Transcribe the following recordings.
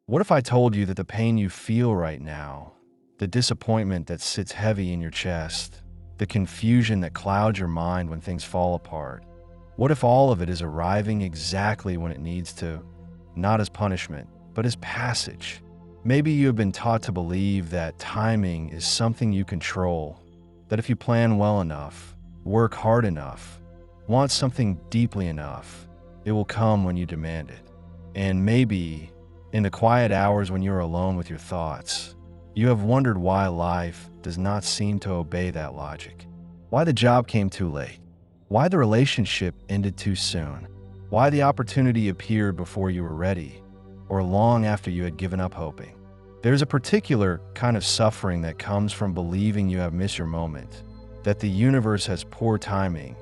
What if I told you that the pain you feel right now, the disappointment that sits heavy in your chest, the confusion that clouds your mind when things fall apart, what if all of it is arriving exactly when it needs to, not as punishment, but as passage? Maybe you have been taught to believe that timing is something you control, that if you plan well enough, work hard enough, want something deeply enough, it will come when you demand it. And maybe, in the quiet hours when you're alone with your thoughts, you have wondered why life does not seem to obey that logic. Why the job came too late. Why the relationship ended too soon. Why the opportunity appeared before you were ready, or long after you had given up hoping. There's a particular kind of suffering that comes from believing you have missed your moment, that the universe has poor timing,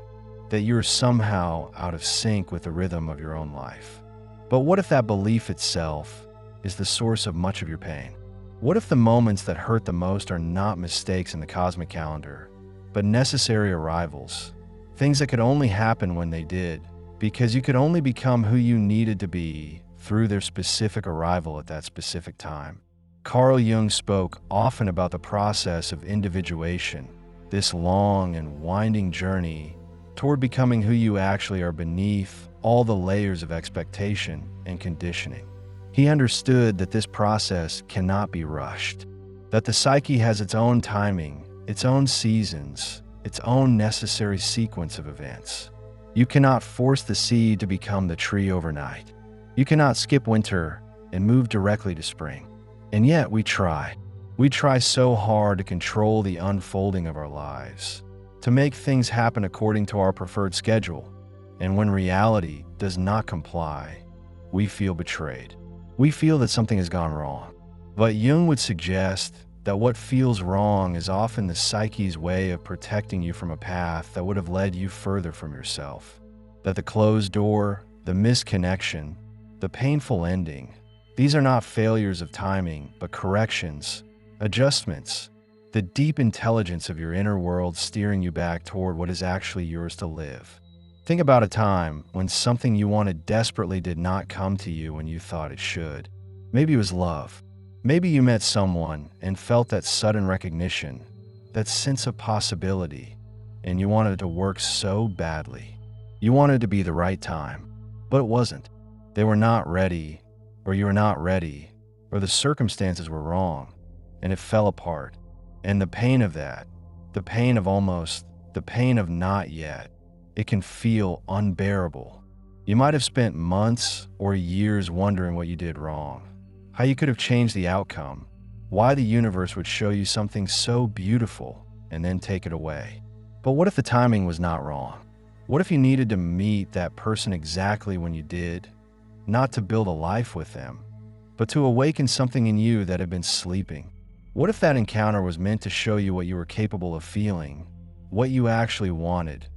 that you're somehow out of sync with the rhythm of your own life. But what if that belief itself is the source of much of your pain? What if the moments that hurt the most are not mistakes in the cosmic calendar, but necessary arrivals, things that could only happen when they did, because you could only become who you needed to be through their specific arrival at that specific time? Carl Jung spoke often about the process of individuation, this long and winding journey toward becoming who you actually are beneath all the layers of expectation and conditioning. He understood that this process cannot be rushed, that the psyche has its own timing, its own seasons, its own necessary sequence of events. You cannot force the seed to become the tree overnight. You cannot skip winter and move directly to spring. And yet we try. We try so hard to control the unfolding of our lives, to make things happen according to our preferred schedule. And when reality does not comply, we feel betrayed. We feel that something has gone wrong. But Jung would suggest that what feels wrong is often the psyche's way of protecting you from a path that would have led you further from yourself. That the closed door, the misconnection, the painful ending, these are not failures of timing, but corrections, adjustments, the deep intelligence of your inner world steering you back toward what is actually yours to live. Think about a time when something you wanted desperately did not come to you when you thought it should. Maybe it was love. Maybe you met someone and felt that sudden recognition, that sense of possibility, and you wanted it to work so badly. You wanted it to be the right time, but it wasn't. They were not ready, or you were not ready, or the circumstances were wrong, and it fell apart. And the pain of that, the pain of almost, the pain of not yet, it can feel unbearable. You might have spent months or years wondering what you did wrong, how you could have changed the outcome, why the universe would show you something so beautiful and then take it away. But what if the timing was not wrong? What if you needed to meet that person exactly when you did, not to build a life with them, but to awaken something in you that had been sleeping? What if that encounter was meant to show you what you were capable of feeling, what you actually wanted,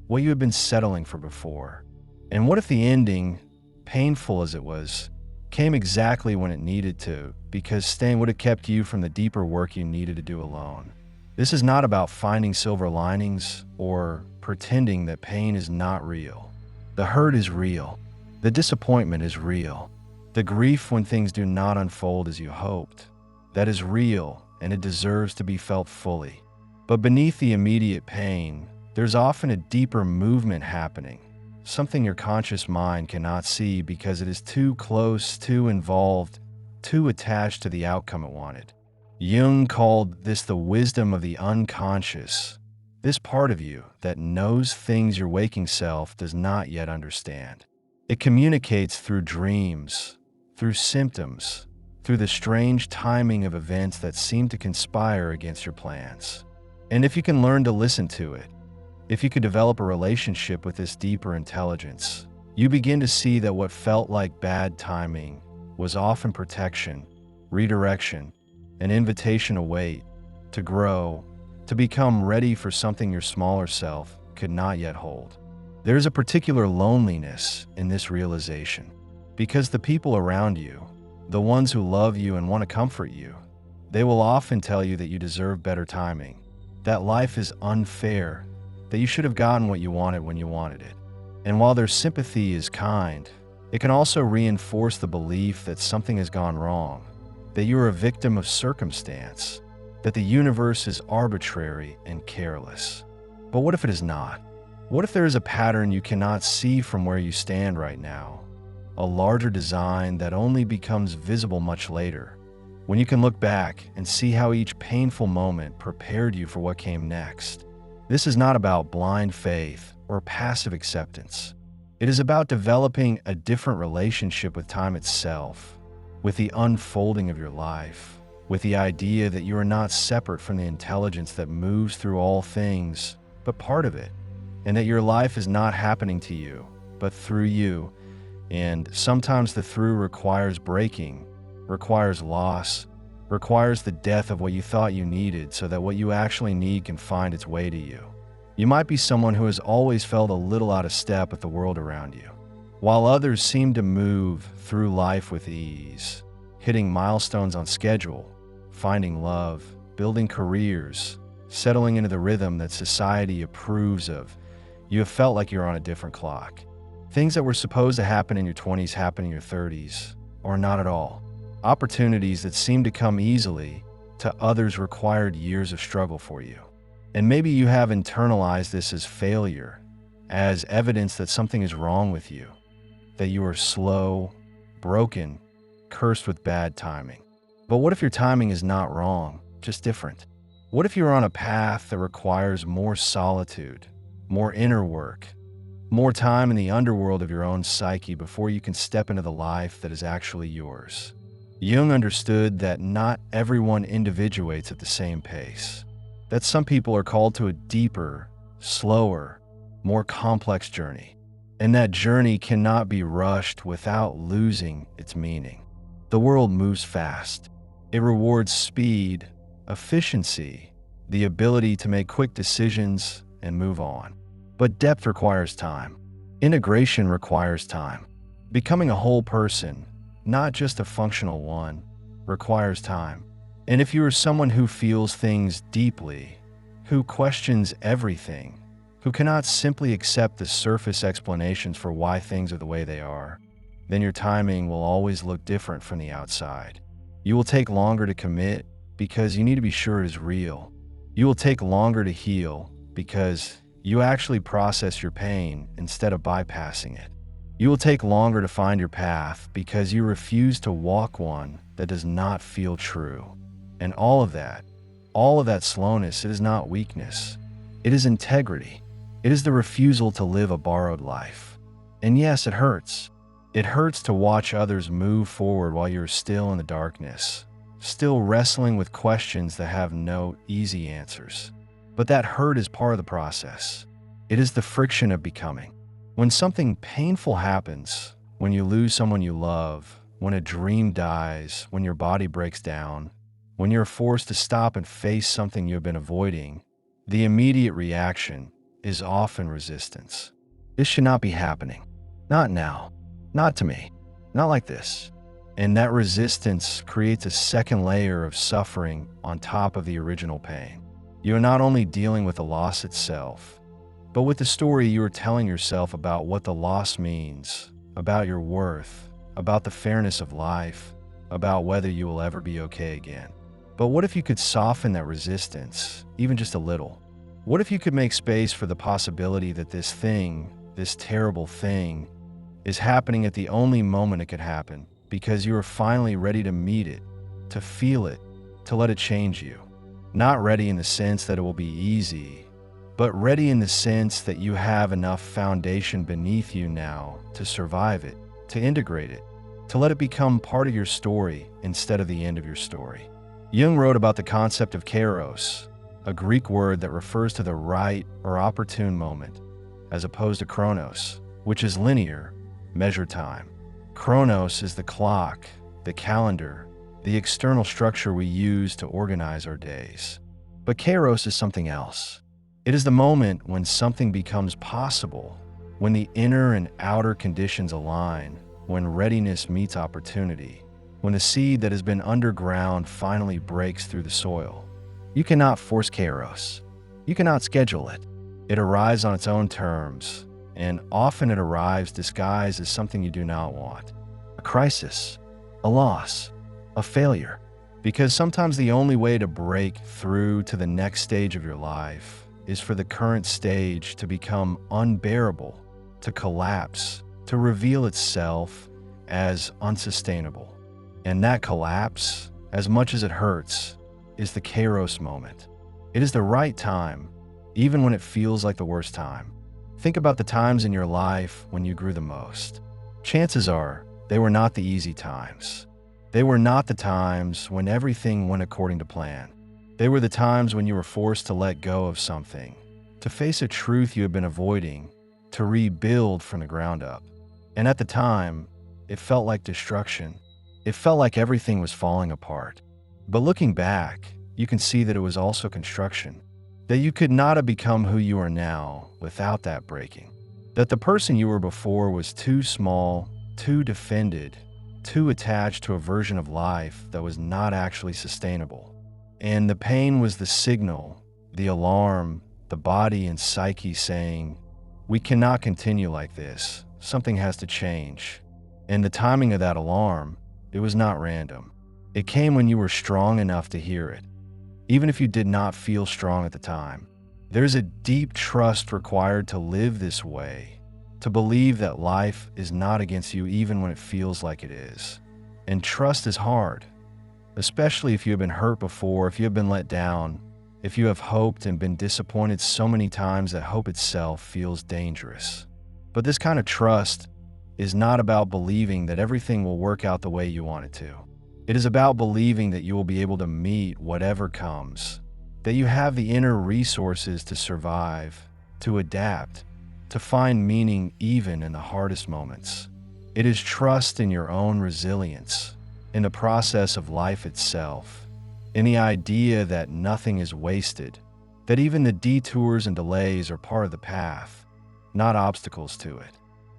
what you had been settling for before? And what if the ending, painful as it was, came exactly when it needed to, because staying would have kept you from the deeper work you needed to do alone? This is not about finding silver linings or pretending that pain is not real. The hurt is real. The disappointment is real. The grief when things do not unfold as you hoped, that is real, and it deserves to be felt fully. But beneath the immediate pain, there's often a deeper movement happening, something your conscious mind cannot see because it is too close, too involved, too attached to the outcome it wanted. Jung called this the wisdom of the unconscious, this part of you that knows things your waking self does not yet understand. It communicates through dreams, through symptoms, through the strange timing of events that seem to conspire against your plans. And if you can learn to listen to it, if you could develop a relationship with this deeper intelligence, you begin to see that what felt like bad timing was often protection, redirection, an invitation to wait, to grow, to become ready for something your smaller self could not yet hold. There is a particular loneliness in this realization, because the people around you, the ones who love you and want to comfort you, they will often tell you that you deserve better timing, that life is unfair, that you should have gotten what you wanted when you wanted it. And while their sympathy is kind, It can also reinforce the belief that something has gone wrong, that you are a victim of circumstance, that the universe is arbitrary and careless. But what if it is not? What if there is a pattern you cannot see from where you stand right now? A larger design that only becomes visible much later, when you can look back and see how each painful moment prepared you for what came next. This is not about blind faith or passive acceptance. It is about developing a different relationship with time itself, with the unfolding of your life, with the idea that you are not separate from the intelligence that moves through all things, but part of it, and that your life is not happening to you, but through you. And sometimes the through requires breaking, requires loss, requires the death of what you thought you needed so that what you actually need can find its way to you. You might be someone who has always felt a little out of step with the world around you, while others seem to move through life with ease, hitting milestones on schedule, finding love, building careers, settling into the rhythm that society approves of. You have felt like you're on a different clock. Things that were supposed to happen in your 20s happen in your 30s, or not at all. Opportunities that seem to come easily to others required years of struggle for you. And maybe you have internalized this as failure, as evidence that something is wrong with you, that you are slow, broken, cursed with bad timing. But what if your timing is not wrong, just different? What if you're on a path that requires more solitude, more inner work, more time in the underworld of your own psyche before you can step into the life that is actually yours? Jung understood that not everyone individuates at the same pace, that some people are called to a deeper, slower, more complex journey, and that journey cannot be rushed without losing its meaning. The world moves fast. It rewards speed, efficiency, the ability to make quick decisions and move on. But depth requires time. Integration requires time. Becoming a whole person, not just a functional one, requires time. And if you are someone who feels things deeply, who questions everything, who cannot simply accept the surface explanations for why things are the way they are, then your timing will always look different from the outside. You will take longer to commit because you need to be sure it is real. You will take longer to heal because you actually process your pain instead of bypassing it. You will take longer to find your path because you refuse to walk one that does not feel true. And all of that slowness, it is not weakness. It is integrity. It is the refusal to live a borrowed life. And yes, it hurts. It hurts to watch others move forward while you're still in the darkness, still wrestling with questions that have no easy answers. But that hurt is part of the process. It is the friction of becoming. When something painful happens, when you lose someone you love, when a dream dies, when your body breaks down, when you're forced to stop and face something you have been avoiding, the immediate reaction is often resistance. This should not be happening. Not now. Not to me. Not like this. And that resistance creates a second layer of suffering on top of the original pain. You are not only dealing with the loss itself, but with the story you are telling yourself about what the loss means, about your worth, about the fairness of life, about whether you will ever be okay again. But what if you could soften that resistance, even just a little? What if you could make space for the possibility that this thing, this terrible thing, is happening at the only moment it could happen, because you are finally ready to meet it, to feel it, to let it change you? Not ready in the sense that it will be easy, but ready in the sense that you have enough foundation beneath you now to survive it, to integrate it, to let it become part of your story instead of the end of your story. Jung wrote about the concept of kairos, a Greek word that refers to the right or opportune moment, as opposed to chronos, which is linear, measured time. Chronos is the clock, the calendar, the external structure we use to organize our days. But kairos is something else. It is the moment when something becomes possible, when the inner and outer conditions align, when readiness meets opportunity, when the seed that has been underground finally breaks through the soil. You cannot force kairos. You cannot schedule it. It arrives on its own terms, and often it arrives disguised as something you do not want. A crisis, a loss, a failure. Because sometimes the only way to break through to the next stage of your life is for the current stage to become unbearable, to collapse, to reveal itself as unsustainable. And that collapse, as much as it hurts, is the kairos moment. It is the right time, even when it feels like the worst time. Think about the times in your life when you grew the most. Chances are, they were not the easy times. They were not the times when everything went according to plan. They were the times when you were forced to let go of something, to face a truth you had been avoiding, to rebuild from the ground up. And at the time, it felt like destruction. It felt like everything was falling apart. But looking back, you can see that it was also construction. That you could not have become who you are now without that breaking. That the person you were before was too small, too defended, too attached to a version of life that was not actually sustainable. And the pain was the signal, the alarm, the body and psyche saying, we cannot continue like this. Something has to change. And the timing of that alarm, it was not random. It came when you were strong enough to hear it. Even if you did not feel strong at the time. There's a deep trust required to live this way, to believe that life is not against you even when it feels like it is. And trust is hard, especially if you have been hurt before, if you have been let down, if you have hoped and been disappointed so many times that hope itself feels dangerous. But this kind of trust is not about believing that everything will work out the way you want it to. It is about believing that you will be able to meet whatever comes, that you have the inner resources to survive, to adapt, to find meaning even in the hardest moments. It is trust in your own resilience, in the process of life itself, in the idea that nothing is wasted, that even the detours and delays are part of the path, not obstacles to it.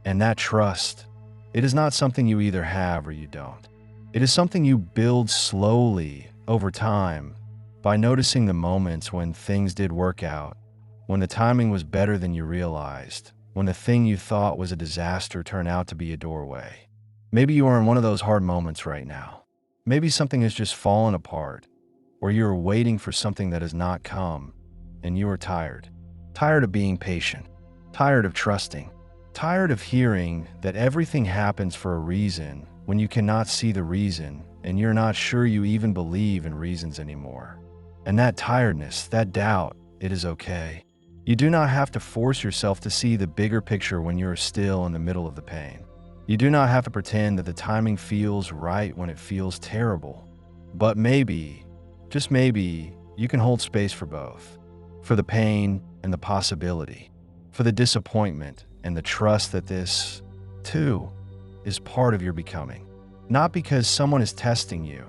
And that trust, it is not something you either have or you don't. It is something you build slowly over time by noticing the moments when things did work out, when the timing was better than you realized, when the thing you thought was a disaster turned out to be a doorway. Maybe you are in one of those hard moments right now. Maybe something has just fallen apart, or you are waiting for something that has not come, and you are tired. Tired of being patient, tired of trusting, tired of hearing that everything happens for a reason when you cannot see the reason and you're not sure you even believe in reasons anymore. And that tiredness, that doubt, it is okay. You do not have to force yourself to see the bigger picture when you are still in the middle of the pain. You do not have to pretend that the timing feels right when it feels terrible. But maybe, just maybe, you can hold space for both. For the pain and the possibility. For the disappointment and the trust that this, too, is part of your becoming. Not because someone is testing you,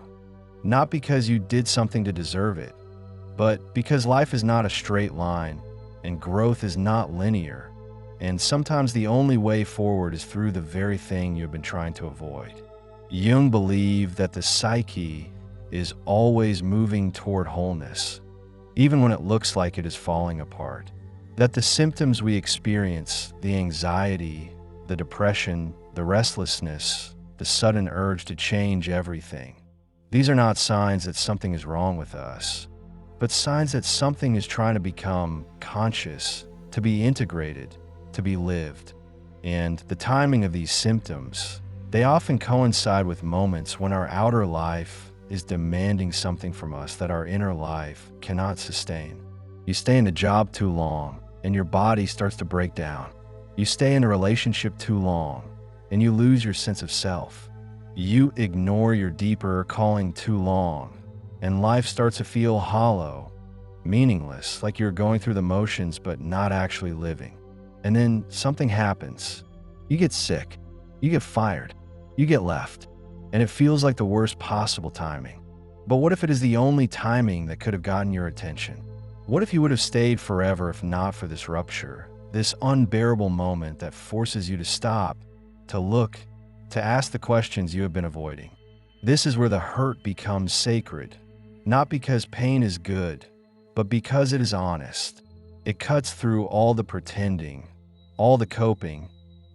not because you did something to deserve it, but because life is not a straight line and growth is not linear, and sometimes the only way forward is through the very thing you have been trying to avoid. Jung believed that the psyche is always moving toward wholeness, even when it looks like it is falling apart. That the symptoms we experience, the anxiety, the depression, the restlessness, the sudden urge to change everything, these are not signs that something is wrong with us, but signs that something is trying to become conscious, to be integrated, to be lived. And the timing of these symptoms, they often coincide with moments when our outer life is demanding something from us that our inner life cannot sustain. You stay in a job too long, and your body starts to break down. You stay in a relationship too long, and you lose your sense of self. You ignore your deeper calling too long, and life starts to feel hollow, meaningless, like you're going through the motions but not actually living. And then something happens. You get sick, you get fired, you get left, and it feels like the worst possible timing. But what if it is the only timing that could have gotten your attention? What if you would have stayed forever if not for this rupture, this unbearable moment that forces you to stop, to look, to ask the questions you have been avoiding? This is where the hurt becomes sacred, not because pain is good, but because it is honest. It cuts through all the pretending, all the coping,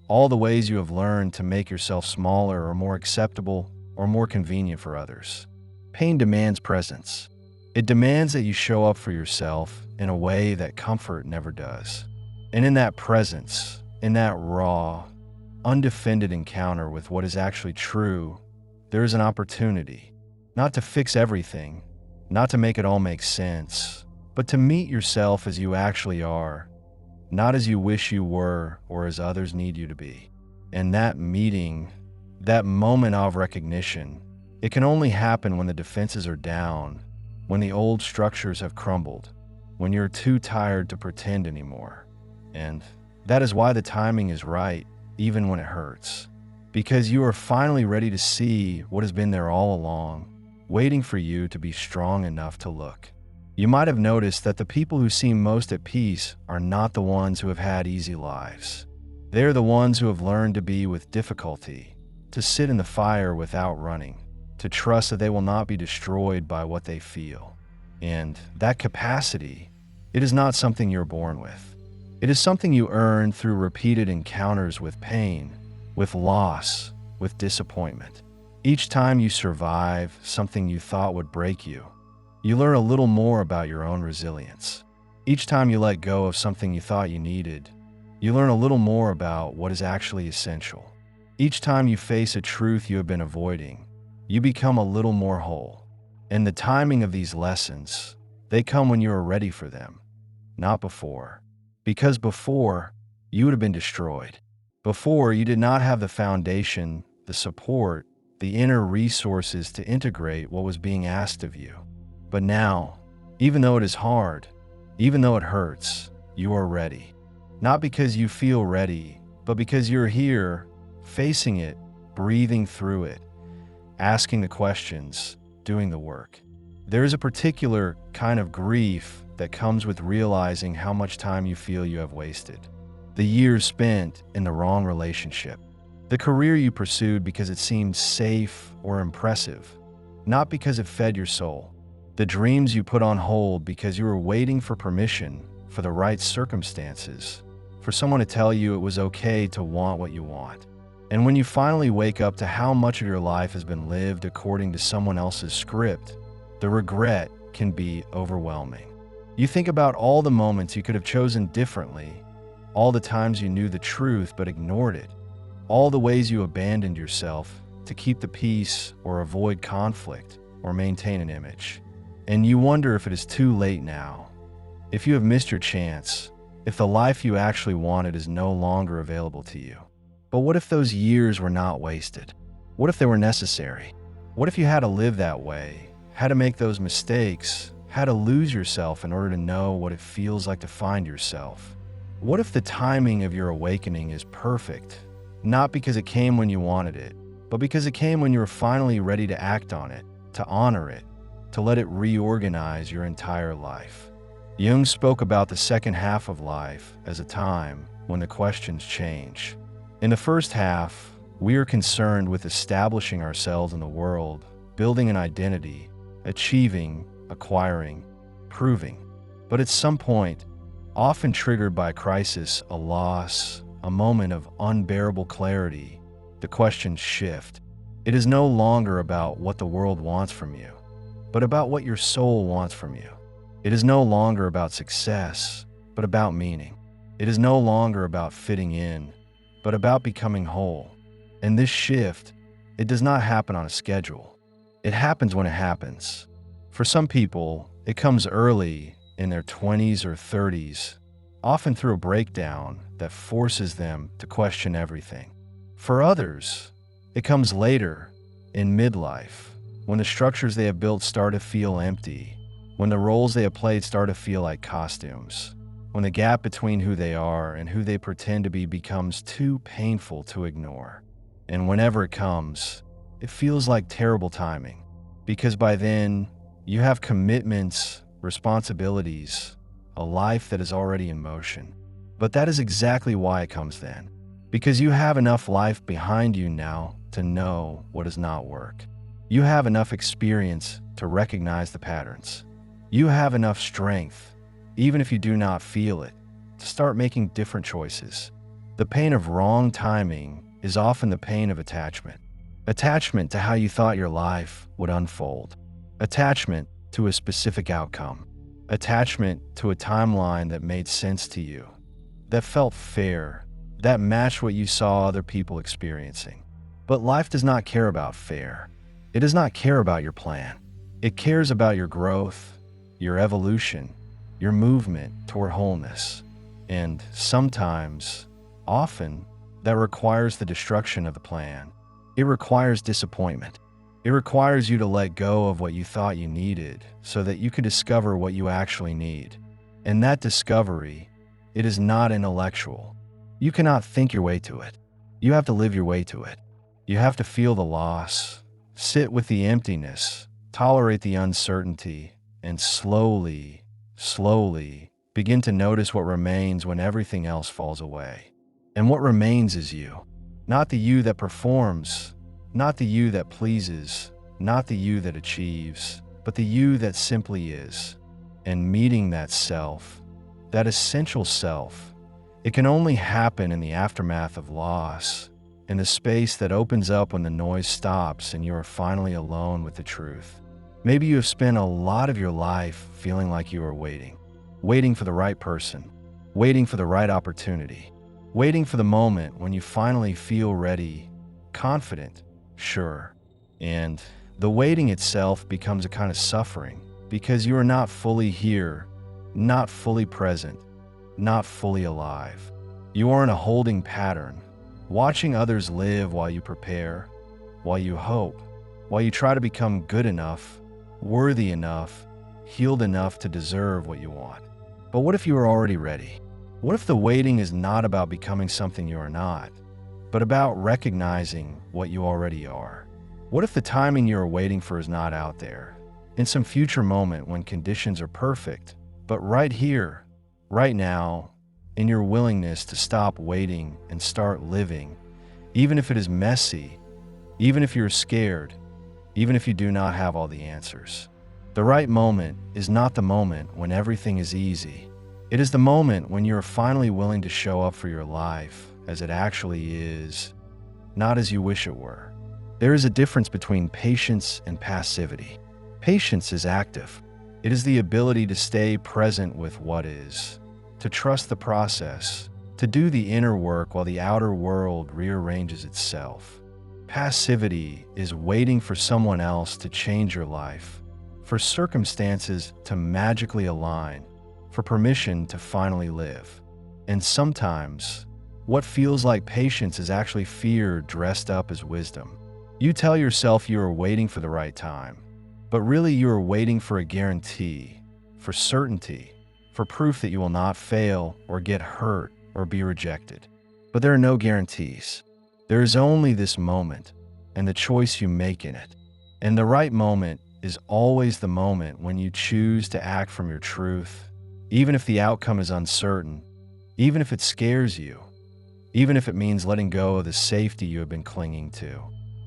all the ways you have learned to make yourself smaller or more acceptable or more convenient for others. Pain demands presence. It demands that you show up for yourself in a way that comfort never does. And in that presence, in that raw, undefended encounter with what is actually true, there is an opportunity, not to fix everything, not to make it all make sense, but to meet yourself as you actually are, not as you wish you were or as others need you to be. And that meeting, that moment of recognition, it can only happen when the defenses are down, when the old structures have crumbled, when you're too tired to pretend anymore. And that is why the timing is right, even when it hurts. Because you are finally ready to see what has been there all along, waiting for you to be strong enough to look. You might have noticed that the people who seem most at peace are not the ones who have had easy lives. They are the ones who have learned to be with difficulty, to sit in the fire without running, to trust that they will not be destroyed by what they feel. And that capacity, it is not something you're born with. It is something you earn through repeated encounters with pain, with loss, with disappointment. Each time you survive something you thought would break you, you learn a little more about your own resilience. Each time you let go of something you thought you needed, you learn a little more about what is actually essential. Each time you face a truth you have been avoiding, you become a little more whole. And the timing of these lessons, they come when you are ready for them, not before. Because before, you would have been destroyed. Before, you did not have the foundation, the support, the inner resources to integrate what was being asked of you. But now, even though it is hard, even though it hurts, you are ready. Not because you feel ready, but because you're here, facing it, breathing through it, asking the questions, doing the work. There is a particular kind of grief that comes with realizing how much time you feel you have wasted. The years spent in the wrong relationship. The career you pursued because it seemed safe or impressive, not because it fed your soul. The dreams you put on hold because you were waiting for permission, for the right circumstances, for someone to tell you it was okay to want what you want. And when you finally wake up to how much of your life has been lived according to someone else's script, the regret can be overwhelming. You think about all the moments you could have chosen differently, all the times you knew the truth but ignored it, all the ways you abandoned yourself to keep the peace or avoid conflict or maintain an image. And you wonder if it is too late now, if you have missed your chance, if the life you actually wanted is no longer available to you. But what if those years were not wasted? What if they were necessary? What if you had to live that way, had to make those mistakes, had to lose yourself in order to know what it feels like to find yourself? What if the timing of your awakening is perfect, not because it came when you wanted it, but because it came when you were finally ready to act on it, to honor it, to let it reorganize your entire life? Jung spoke about the second half of life as a time when the questions change. In the first half, we are concerned with establishing ourselves in the world, building an identity, achieving, acquiring, proving. But at some point, often triggered by a crisis, a loss, a moment of unbearable clarity, the questions shift. It is no longer about what the world wants from you, but about what your soul wants from you. It is no longer about success, but about meaning. It is no longer about fitting in, but about becoming whole. And this shift, it does not happen on a schedule. It happens when it happens. For some people, it comes early in their 20s or 30s, often through a breakdown that forces them to question everything. For others, it comes later, in midlife, when the structures they have built start to feel empty, when the roles they have played start to feel like costumes, when the gap between who they are and who they pretend to be becomes too painful to ignore. And whenever it comes, it feels like terrible timing, because by then, you have commitments, responsibilities, a life that is already in motion. But that is exactly why it comes then, because you have enough life behind you now to know what does not work. You have enough experience to recognize the patterns. You have enough strength, even if you do not feel it, to start making different choices. The pain of wrong timing is often the pain of attachment. Attachment to how you thought your life would unfold. Attachment to a specific outcome. Attachment to a timeline that made sense to you, that felt fair, that matched what you saw other people experiencing. But life does not care about fair. It does not care about your plan. It cares about your growth, your evolution, your movement toward wholeness. And sometimes, often, that requires the destruction of the plan. It requires disappointment. It requires you to let go of what you thought you needed so that you can discover what you actually need. And that discovery, it is not intellectual. You cannot think your way to it. You have to live your way to it. You have to feel the loss, sit with the emptiness, tolerate the uncertainty, and slowly begin to notice what remains when everything else falls away. And what remains is you. Not the you that performs, not the you that pleases, not the you that achieves, but the you that simply is. And meeting that self, that essential self, it can only happen in the aftermath of loss, in the space that opens up when the noise stops and you are finally alone with the truth. Maybe you have spent a lot of your life feeling like you are waiting for the right person, waiting for the right opportunity, waiting for the moment when you finally feel ready, confident, sure. And the waiting itself becomes a kind of suffering because you are not fully here, not fully present, not fully alive. You are in a holding pattern, watching others live while you prepare, while you hope, while you try to become good enough, worthy enough, healed enough to deserve what you want. But what if you are already ready? What if the waiting is not about becoming something you are not, but about recognizing what you already are? What if the timing you are waiting for is not out there, in some future moment when conditions are perfect, but right here, right now, in your willingness to stop waiting and start living, even if it is messy, even if you're scared, even if you do not have all the answers? The right moment is not the moment when everything is easy. It is the moment when you are finally willing to show up for your life as it actually is, not as you wish it were. There is a difference between patience and passivity. Patience is active. It is the ability to stay present with what is, to trust the process, to do the inner work while the outer world rearranges itself. Passivity is waiting for someone else to change your life, for circumstances to magically align, for permission to finally live. And sometimes, what feels like patience is actually fear dressed up as wisdom. You tell yourself you are waiting for the right time, but really you are waiting for a guarantee, for certainty, for proof that you will not fail or get hurt or be rejected. But there are no guarantees. There is only this moment and the choice you make in it. And the right moment is always the moment when you choose to act from your truth, even if the outcome is uncertain, even if it scares you, even if it means letting go of the safety you have been clinging to.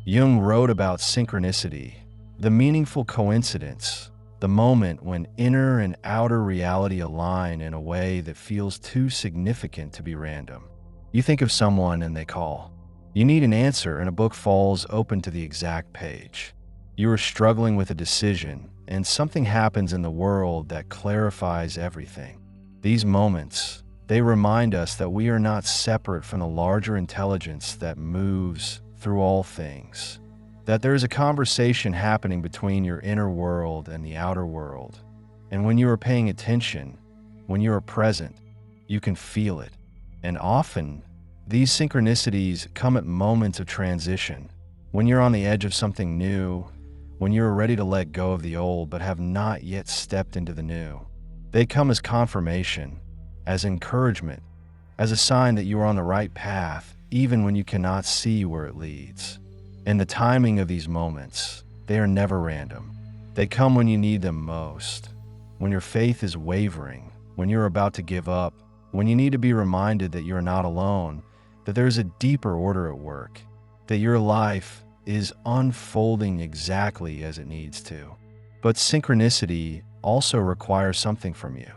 Jung wrote about synchronicity, the meaningful coincidence, the moment when inner and outer reality align in a way that feels too significant to be random. You think of someone and they call. You need an answer and a book falls open to the exact page. You are struggling with a decision, and something happens in the world that clarifies everything. These moments, they remind us that we are not separate from the larger intelligence that moves through all things, that there is a conversation happening between your inner world and the outer world. And when you are paying attention, when you are present, you can feel it. And often, these synchronicities come at moments of transition, when you're on the edge of something new, when you're ready to let go of the old but have not yet stepped into the new. They come as confirmation, as encouragement, as a sign that you are on the right path, even when you cannot see where it leads. And the timing of these moments, they are never random. They come when you need them most, when your faith is wavering, when you're about to give up, when you need to be reminded that you're not alone, that there is a deeper order at work, that your life is unfolding exactly as it needs to. But synchronicity also requires something from you.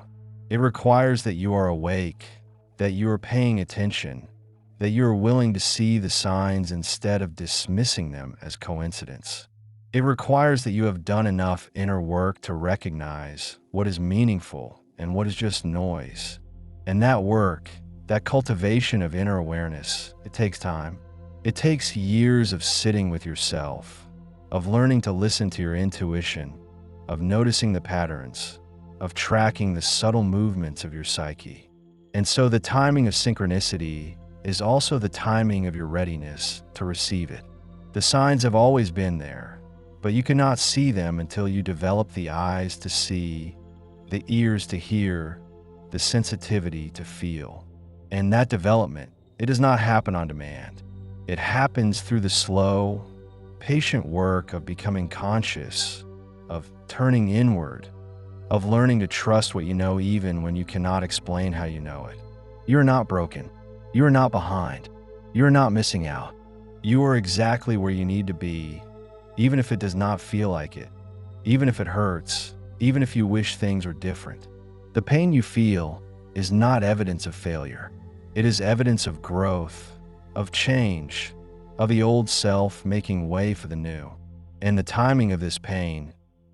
It requires that you are awake, that you are paying attention, that you are willing to see the signs instead of dismissing them as coincidence. It requires that you have done enough inner work to recognize what is meaningful and what is just noise. And that work, that cultivation of inner awareness, it takes time. It takes years of sitting with yourself, of learning to listen to your intuition, of noticing the patterns, of tracking the subtle movements of your psyche. And so the timing of synchronicity is also the timing of your readiness to receive it. The signs have always been there, but you cannot see them until you develop the eyes to see, the ears to hear, the sensitivity to feel. And that development, it does not happen on demand. It happens through the slow, patient work of becoming conscious, of turning inward, of learning to trust what you know even when you cannot explain how you know it. You are not broken. You are not behind. You are not missing out. You are exactly where you need to be, even if it does not feel like it, even if it hurts, even if you wish things were different. The pain you feel is not evidence of failure. It is evidence of growth, of change, of the old self making way for the new. And the timing of this pain,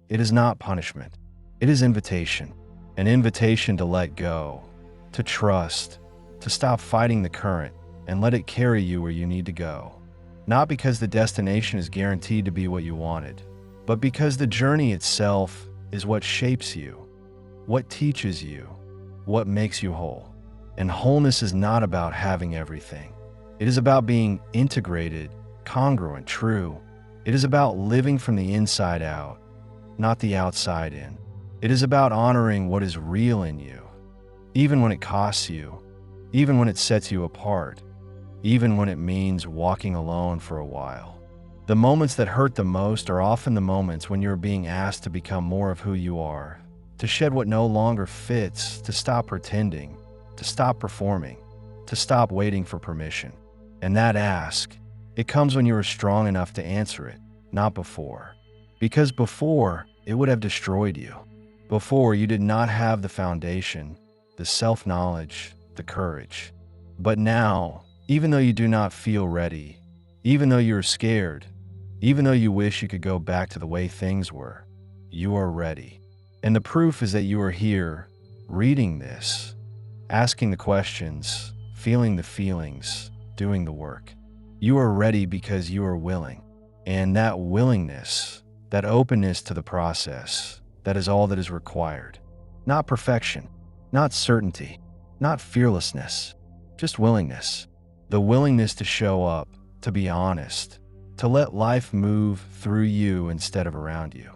it is not punishment. It is invitation, an invitation to let go, to trust, to stop fighting the current and let it carry you where you need to go. Not because the destination is guaranteed to be what you wanted, but because the journey itself is what shapes you, what teaches you, what makes you whole. And wholeness is not about having everything. It is about being integrated, congruent, true. It is about living from the inside out, not the outside in. It is about honoring what is real in you, even when it costs you, even when it sets you apart, even when it means walking alone for a while. The moments that hurt the most are often the moments when you are being asked to become more of who you are, to shed what no longer fits, to stop pretending, to stop performing, to stop waiting for permission. And that ask, it comes when you are strong enough to answer it, not before. Because before, it would have destroyed you. Before, you did not have the foundation, the self-knowledge, the courage. But now, even though you do not feel ready, even though you are scared, even though you wish you could go back to the way things were, you are ready. And the proof is that you are here, reading this, asking the questions, feeling the feelings, doing the work. You are ready because you are willing. And that willingness, that openness to the process, that is all that is required. Not perfection, not certainty, not fearlessness, just willingness. The willingness to show up, to be honest, to let life move through you instead of around you.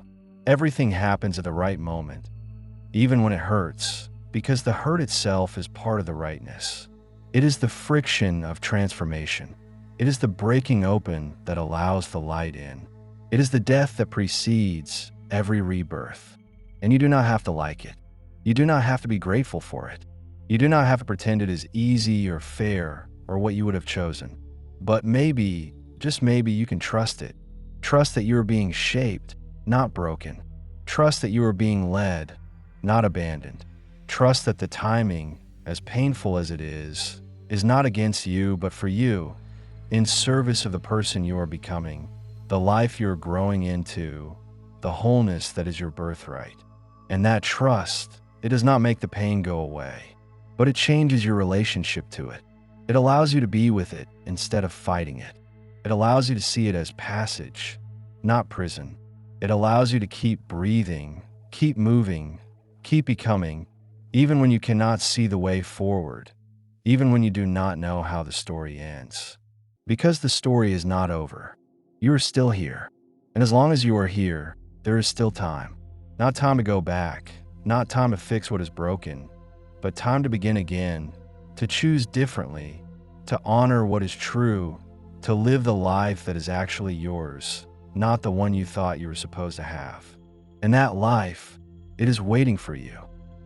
Everything happens at the right moment, even when it hurts, because the hurt itself is part of the rightness. It is the friction of transformation. It is the breaking open that allows the light in. It is the death that precedes every rebirth. And you do not have to like it. You do not have to be grateful for it. You do not have to pretend it is easy or fair or what you would have chosen. But maybe, just maybe, you can trust it. Trust that you are being shaped, not broken. Trust that you are being led, not abandoned. Trust that the timing, as painful as it is not against you, but for you, in service of the person you are becoming, the life you are growing into, the wholeness that is your birthright. And that trust, it does not make the pain go away, but it changes your relationship to it. It allows you to be with it instead of fighting it. It allows you to see it as passage, not prison. It allows you to keep breathing, keep moving, keep becoming, even when you cannot see the way forward, even when you do not know how the story ends. Because the story is not over. You are still here. And as long as you are here, there is still time. Not time to go back, not time to fix what is broken, but time to begin again, to choose differently, to honor what is true, to live the life that is actually yours, not the one you thought you were supposed to have. And that life, it is waiting for you.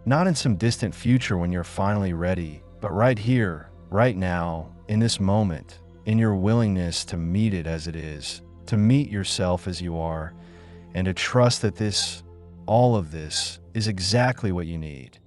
Not in some distant future when you're finally ready, but right here, right now, in this moment, in your willingness to meet it as it is, to meet yourself as you are, and to trust that all of this, is exactly what you need.